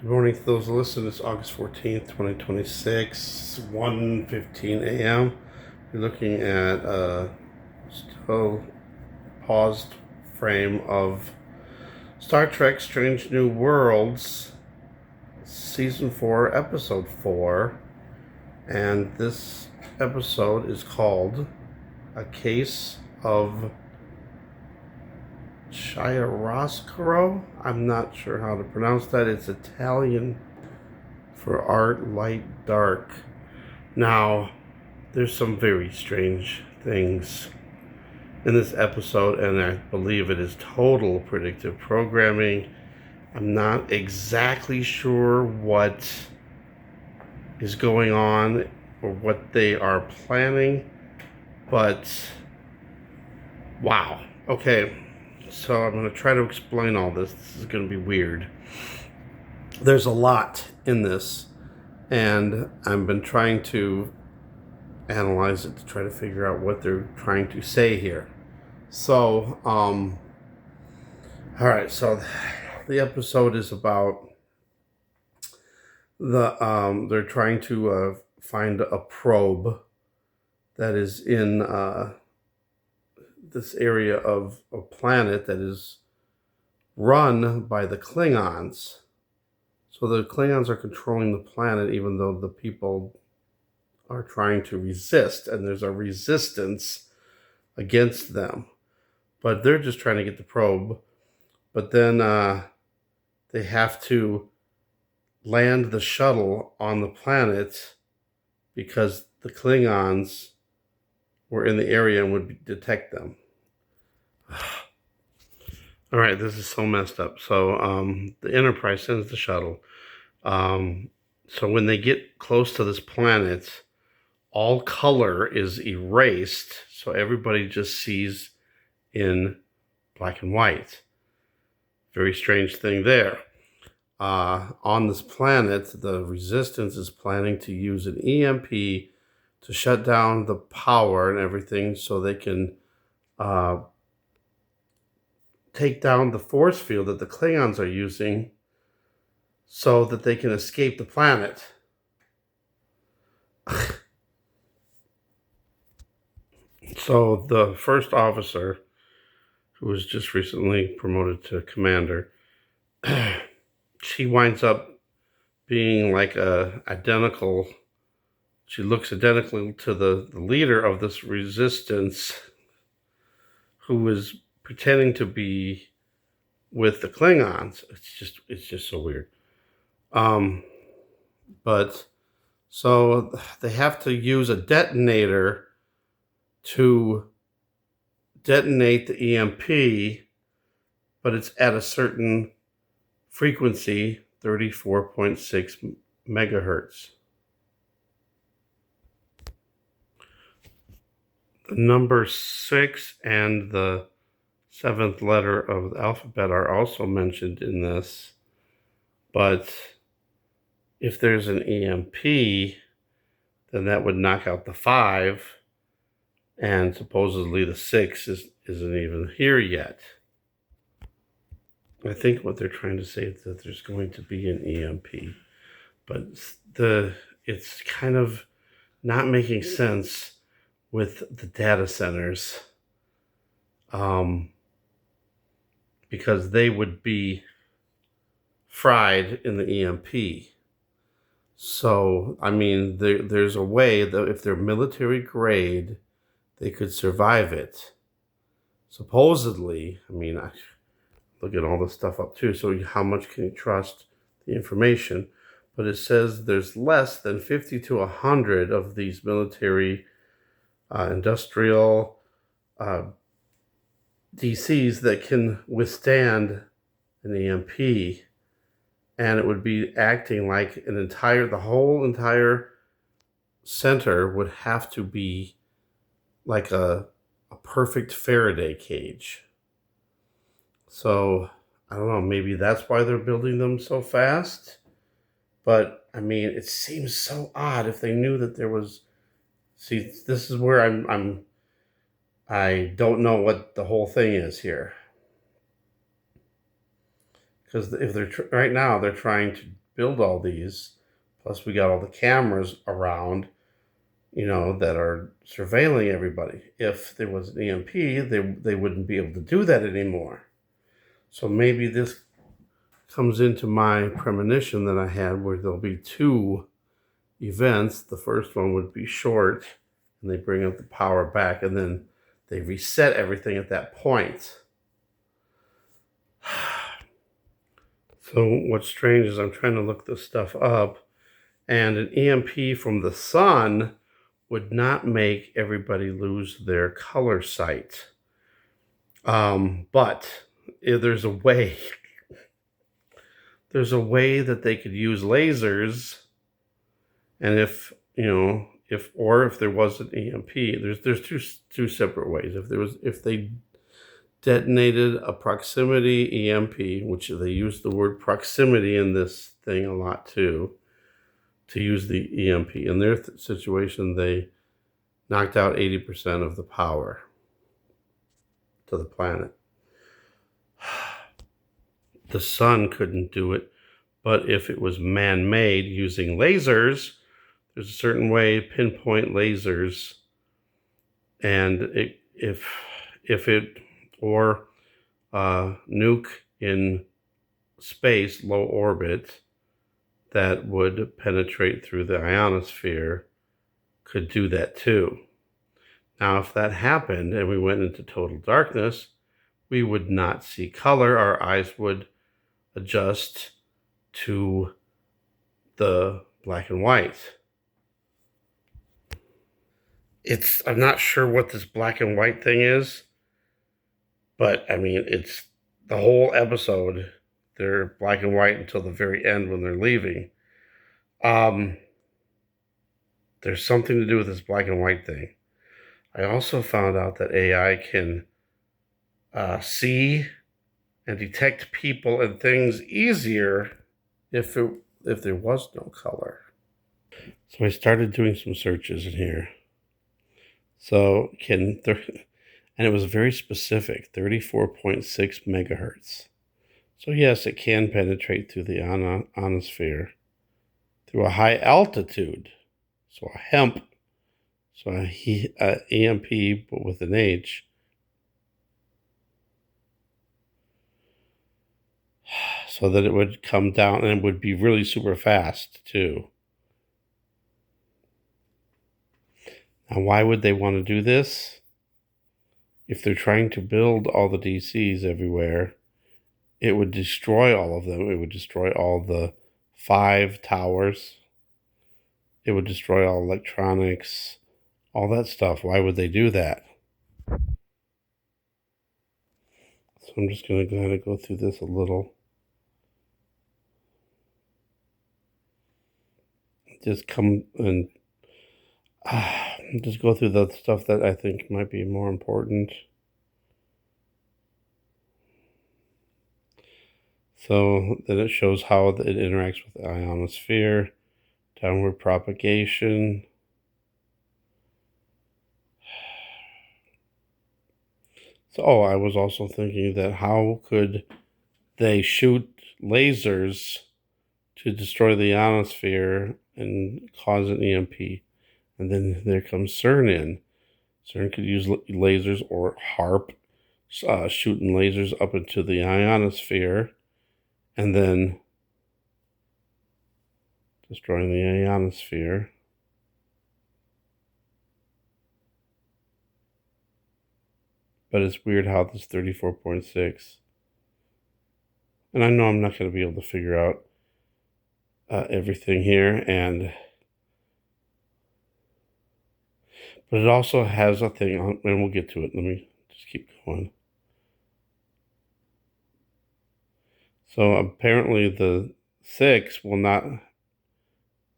Good morning to those listening. It's August 14th, 2026, 1:15 a.m. You're looking at a still paused frame of Star Trek Strange New Worlds, Season 4, Episode 4. And this episode is called A Case of Chiaroscuro. I'm not sure how to pronounce that. It's Italian for art, light, dark. Now, there's some very strange things in this episode, and I believe it is total predictive programming. I'm not exactly sure what is going on or what they are planning, but wow. Okay, so I'm going to try to explain all this. This is going to be weird. There's a lot in this, and I've been trying to analyze it to try to figure out what they're trying to say here. So, all right, so the episode is about they're trying to find a probe that is in this area of a planet that is run by the Klingons. So the Klingons are controlling the planet, even though the people are trying to resist, and there's a resistance against them. But they're just trying to get the probe. But then they have to land the shuttle on the planet because the Klingons were in the area and would detect them. All right, this is so messed up. So the Enterprise sends the shuttle. So when they get close to this planet, all color is erased. So everybody just sees in black and white. Very strange thing there. On this planet, the Resistance is planning to use an EMP to shut down the power and everything so they can take down the force field that the Klingons are using so that they can escape the planet. So the first officer, who was just recently promoted to commander, she winds up being like she looks identical to the leader of this resistance, who is pretending to be with the Klingons. It's just so weird. But so they have to use a detonator to detonate the EMP, but it's at a certain frequency, 34.6 megahertz. The number 6 and the 7th letter of the alphabet are also mentioned in this, but if there's an EMP, then that would knock out the 5, and supposedly the 6 isn't even here yet. I think what they're trying to say is that there's going to be an EMP, but it's kind of not making sense with the data centers, because they would be fried in the EMP. So, I mean, there's a way that if they're military grade, they could survive it. Supposedly, I mean, I look at all this stuff up too, so how much can you trust the information? But it says there's less than 50 to 100 of these military industrial DCs that can withstand an EMP, and it would be acting like the whole entire center would have to be like a perfect Faraday cage. So, I don't know, maybe that's why they're building them so fast. But, I mean, it seems so odd if they knew that there was... See, this is where I don't know what the whole thing is here. Because if right now they're trying to build all these. Plus, we got all the cameras around, that are surveilling everybody. If there was an EMP, they wouldn't be able to do that anymore. So maybe this comes into my premonition that I had, where there'll be two events. The first one would be short, and they bring up the power back, and then they reset everything at that point. So what's strange is I'm trying to look this stuff up, and an EMP from the sun would not make everybody lose their color sight. But there's a way. There's a way that they could use lasers, and if there was an EMP, there's two separate ways. If they detonated a proximity EMP, which they use the word proximity in this thing a lot too, to use the EMP. In their situation, they knocked out 80% of the power to the planet. The sun couldn't do it, but if it was man-made using lasers, there's a certain way, pinpoint lasers, and if it or nuke in space, low orbit, that would penetrate through the ionosphere, could do that too. Now, if that happened and we went into total darkness, we would not see color. Our eyes would adjust to the black and white. I'm not sure what this black and white thing is, but I mean, it's the whole episode. They're black and white until the very end when they're leaving. There's something to do with this black and white thing. I also found out that AI can see and detect people and things easier if there was no color. So I started doing some searches in here. So and it was very specific, 34.6 megahertz. So yes, it can penetrate through the ionosphere through a high altitude. So a HEMP, so a EMP, but with an H. So that it would come down, and it would be really super fast too. Now, why would they want to do this? If they're trying to build all the DCs everywhere, it would destroy all of them. It would destroy all the 5 towers. It would destroy all electronics, all that stuff. Why would they do that? So I'm just going to kind of go through this a little. Just come and just go through the stuff that I think might be more important. So then it shows how it interacts with the ionosphere, downward propagation. So, I was also thinking that how could they shoot lasers to destroy the ionosphere and cause an EMP? And then there comes CERN in. CERN could use lasers or HARP, shooting lasers up into the ionosphere and then destroying the ionosphere. But it's weird how this 34.6, and I know I'm not going to be able to figure out everything here, but it also has a thing on, and we'll get to it. Let me just keep going. So apparently the 6 will not,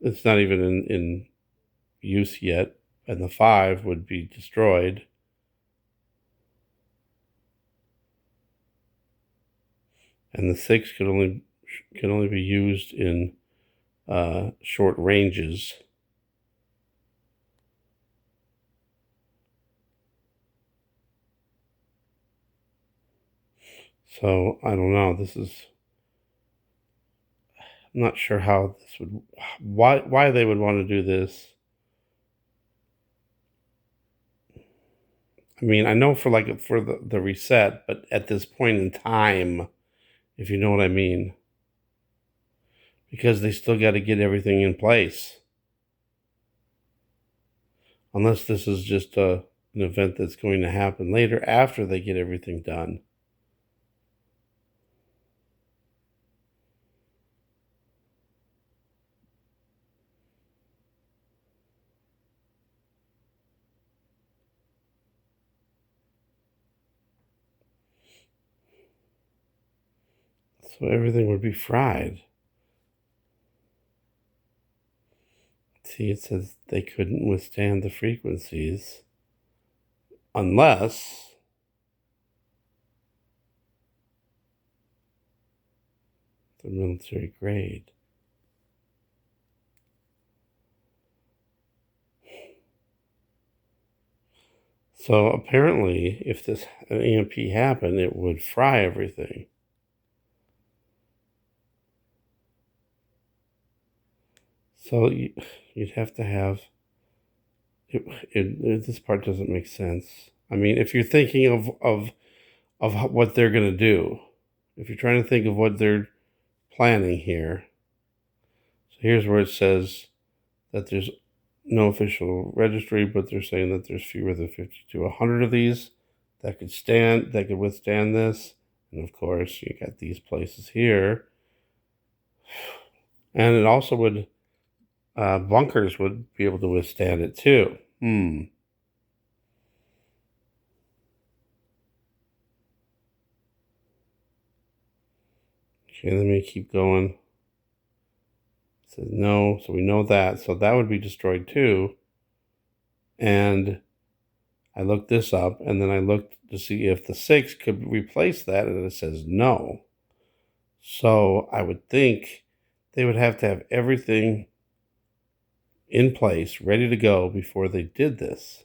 it's not even in use yet, and the 5 would be destroyed. And the 6 can only be used in short ranges. So I don't know. I'm not sure how this would, why they would want to do this. I mean, I know for the reset, but at this point in time, if you know what I mean, because they still got to get everything in place. Unless this is just an event that's going to happen later after they get everything done. So everything would be fried. See, it says they couldn't withstand the frequencies unless the military grade. So apparently, if this EMP happened, it would fry everything. So you'd have to have this part doesn't make sense. I mean, if you're thinking of what they're going to do, if you're trying to think of what they're planning here, so here's where it says that there's no official registry, but they're saying that there's fewer than 50 to 100 of these that could withstand this. And of course, you got these places here, and it also would bunkers would be able to withstand it too. Okay, let me keep going. It says no, so we know that. So that would be destroyed too. And I looked this up, and then I looked to see if the 6 could replace that, and it says no. So I would think they would have to have everything in place, ready to go before they did this.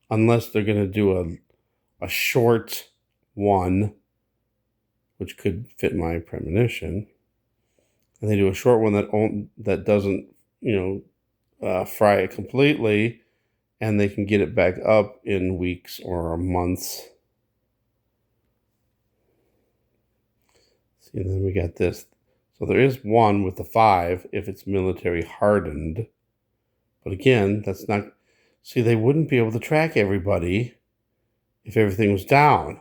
Unless they're going to do a short one, which could fit my premonition. And they do a short one that doesn't, fry it completely, and they can get it back up in weeks or months. See, and then we got this. So there is one with the 5 if it's military hardened. But again, that's not... See, they wouldn't be able to track everybody if everything was down.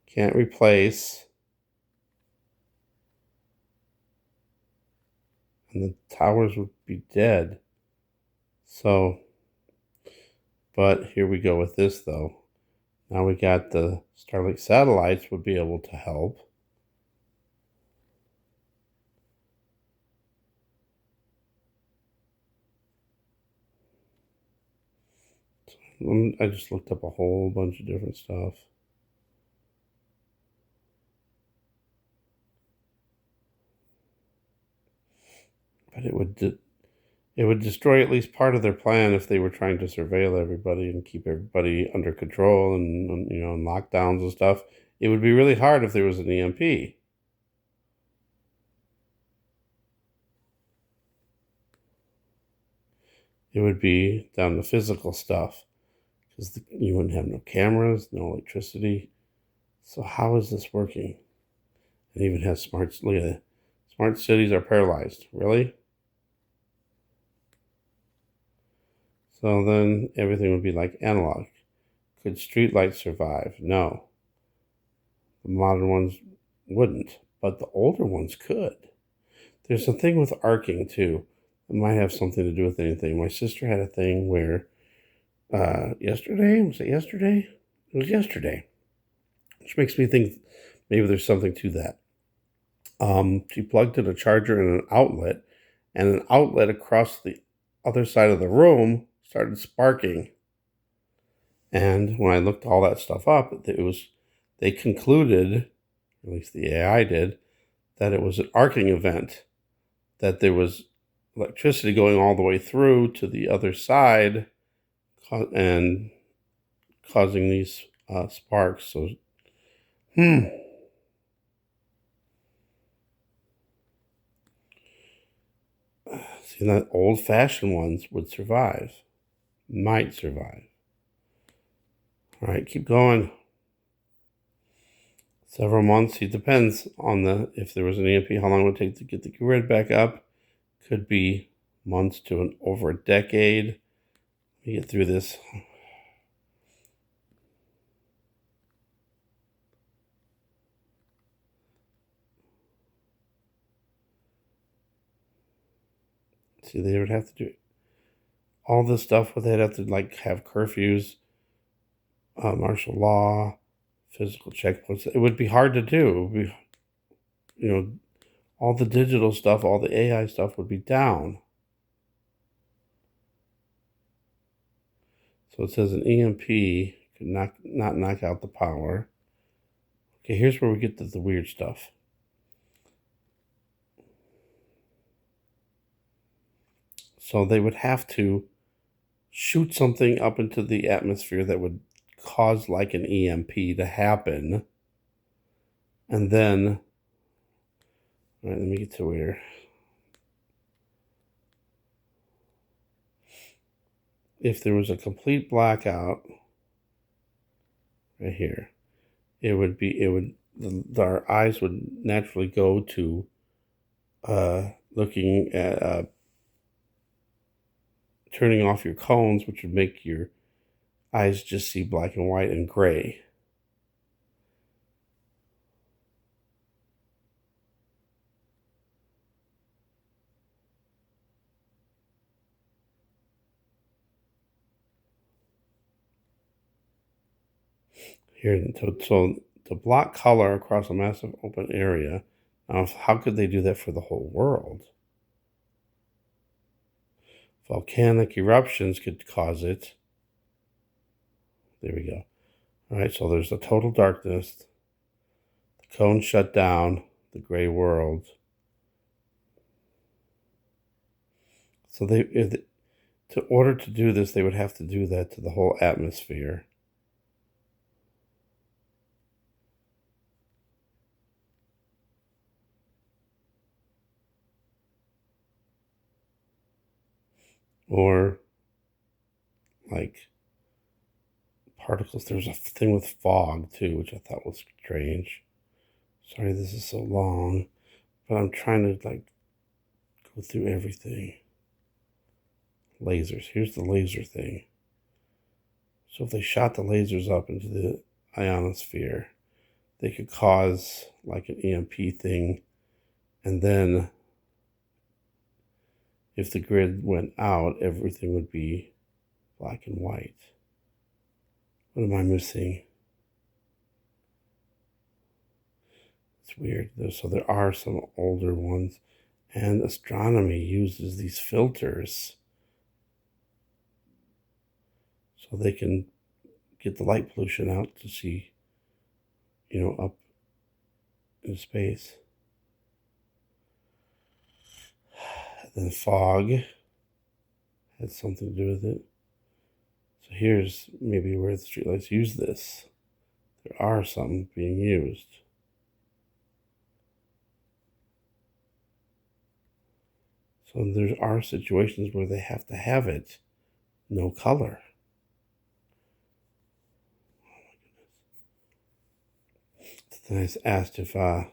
Can't replace. And the towers would be dead. So, but here we go with this, though. Now we got the Starlink satellites would be able to help. I just looked up a whole bunch of different stuff. But it would destroy at least part of their plan if they were trying to surveil everybody and keep everybody under control and and lockdowns and stuff. It would be really hard if there was an EMP. It would be down to physical stuff because you wouldn't have no cameras, no electricity. So how is this working? It even has smart cities are paralyzed. Really? So then everything would be like analog. Could streetlights survive? No. The modern ones wouldn't, but the older ones could. There's a thing with arcing too. It might have something to do with anything. My sister had a thing where yesterday? Was it yesterday? It was yesterday. Which makes me think maybe there's something to that. She plugged in a charger and an outlet across the other side of the room started sparking. And when I looked all that stuff up, they concluded, at least the AI did, that it was an arcing event, that there was electricity going all the way through to the other side and causing these sparks. So, See, that old-fashioned ones would survive, might survive. All right, keep going. Several months. It depends on if there was an EMP, how long it would take to get the grid back up. Could be months to over a decade. Let me get through this. See, they would have to do all this stuff, but they'd have to have curfews, martial law, physical checkpoints. It would be hard to do. It would be, all the digital stuff, all the AI stuff would be down. So it says an EMP could not knock out the power. Okay, here's where we get to the weird stuff. So they would have to shoot something up into the atmosphere that would cause an EMP to happen. And then, all right, let me get to where. If there was a complete blackout right here, our eyes would naturally go to looking at turning off your cones, which would make your eyes just see black and white and gray. Here, so to block color across a massive open area. Now, how could they do that for the whole world? Volcanic eruptions could cause it. There we go. All right, so there's the total darkness. The cone shut down, the gray world. So to order to do this, they would have to do that to the whole atmosphere. Or particles. There's a thing with fog too, which I thought was strange. Sorry, this is so long, but I'm trying to go through everything. Lasers. Here's the laser thing. So if they shot the lasers up into the ionosphere, they could cause an EMP thing, and then if the grid went out, everything would be black and white. What am I missing? It's weird. So there are some older ones, and astronomy uses these filters so they can get the light pollution out to see, up in space. Then fog had something to do with it. So here's maybe where the streetlights use this. There are some being used. So there are situations where they have to have it no color. Then I asked if, I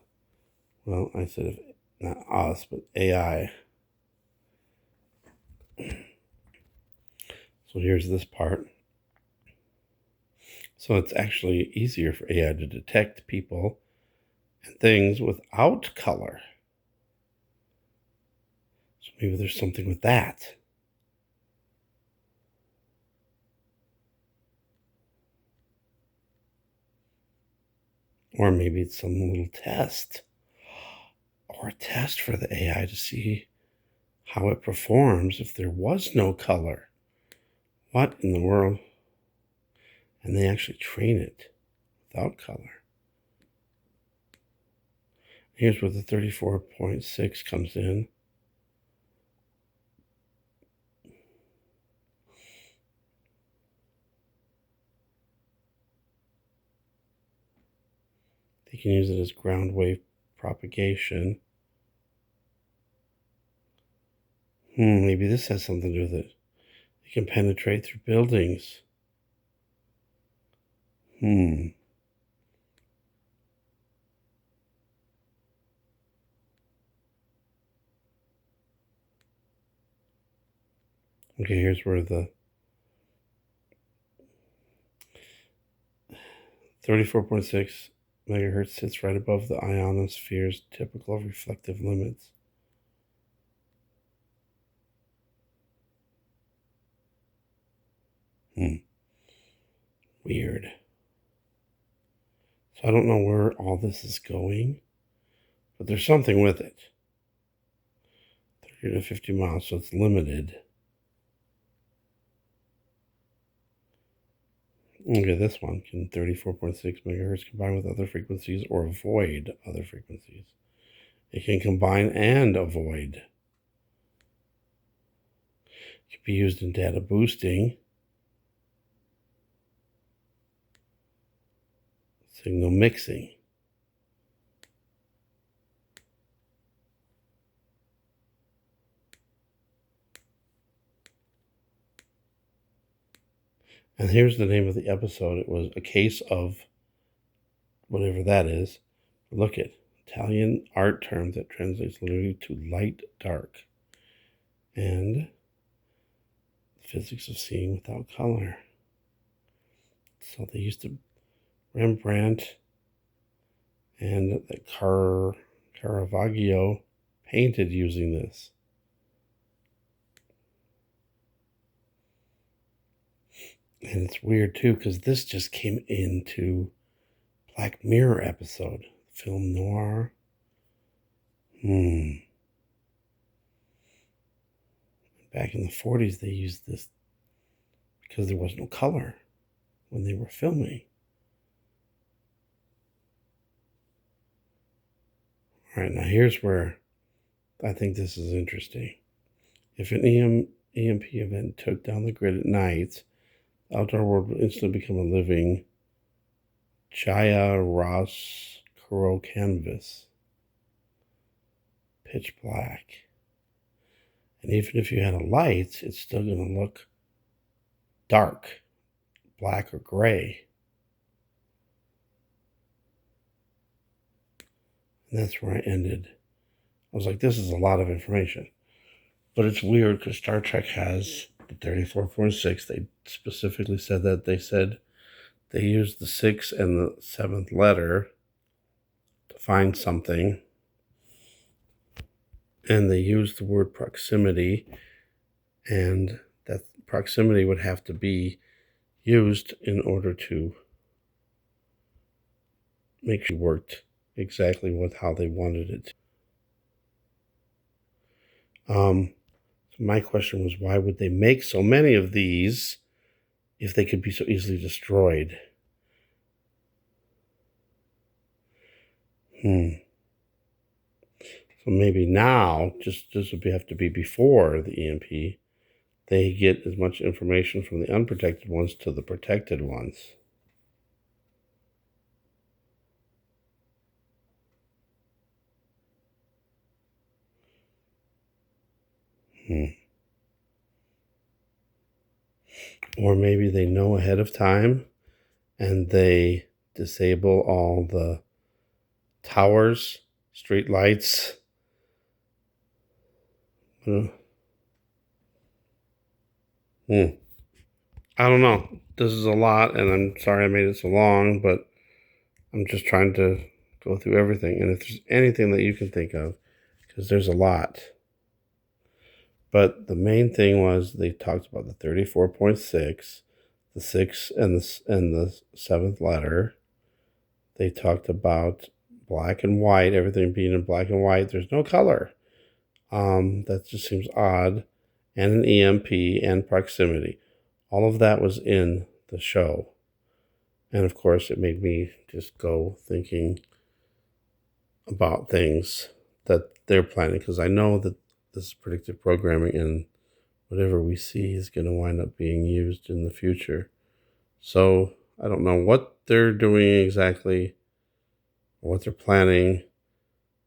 said if not us, but AI. So here's this part. So it's actually easier for AI to detect people and things without color. So maybe there's something with that. Or maybe it's some little test. Or a test for the AI to see how it performs if there was no color. What in the world? And they actually train it without color. Here's where the 34.6 comes in. They can use it as ground wave propagation. Maybe this has something to do with it. It can penetrate through buildings. Okay, here's where the 34.6 megahertz sits right above the ionosphere's typical reflective limits. Weird. So I don't know where all this is going, but there's something with it. 30 to 50 miles, so it's limited. Okay, this one can 34.6 megahertz combine with other frequencies or avoid other frequencies. It can combine and avoid. It can be used in data boosting, signal mixing. And here's the name of the episode. It was A Case of whatever that is. Look at Italian art term that translates literally to light dark. And the physics of seeing without color. So they used to Rembrandt and the Caravaggio painted using this. And it's weird too, because this just came into Black Mirror episode, film noir. Back in the 40s, they used this because there was no color when they were filming. All right, now here's where I think this is interesting. If an EMP event took down the grid at night, the outdoor world would instantly become a living chiaroscuro canvas, pitch black. And even if you had a light, it's still going to look dark, black or gray. And that's where I ended. I was like, this is a lot of information. But it's weird because Star Trek has the 34.6. They specifically said that. They said they used the 6th and the 7th letter to find something. And they used the word proximity. And that proximity would have to be used in order to make sure it worked exactly with how they wanted it. So my question was, why would they make so many of these if they could be so easily destroyed? So maybe now, just this would have to be before the EMP, they get as much information from the unprotected ones to the protected ones. Or maybe they know ahead of time and they disable all the towers, street lights. I don't know. This is a lot, and I'm sorry I made it so long, but I'm just trying to go through everything. And if there's anything that you can think of, because there's a lot. But the main thing was they talked about the 34.6, the 6th and the 7th letter. They talked about black and white, everything being in black and white. There's no color. That just seems odd. And an EMP and proximity. All of that was in the show. And of course, it made me just go thinking about things that they're planning, because I know that this is predictive programming and whatever we see is going to wind up being used in the future. So I don't know what they're doing exactly, or what they're planning,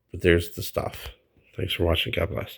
but there's the stuff. Thanks for watching. God bless.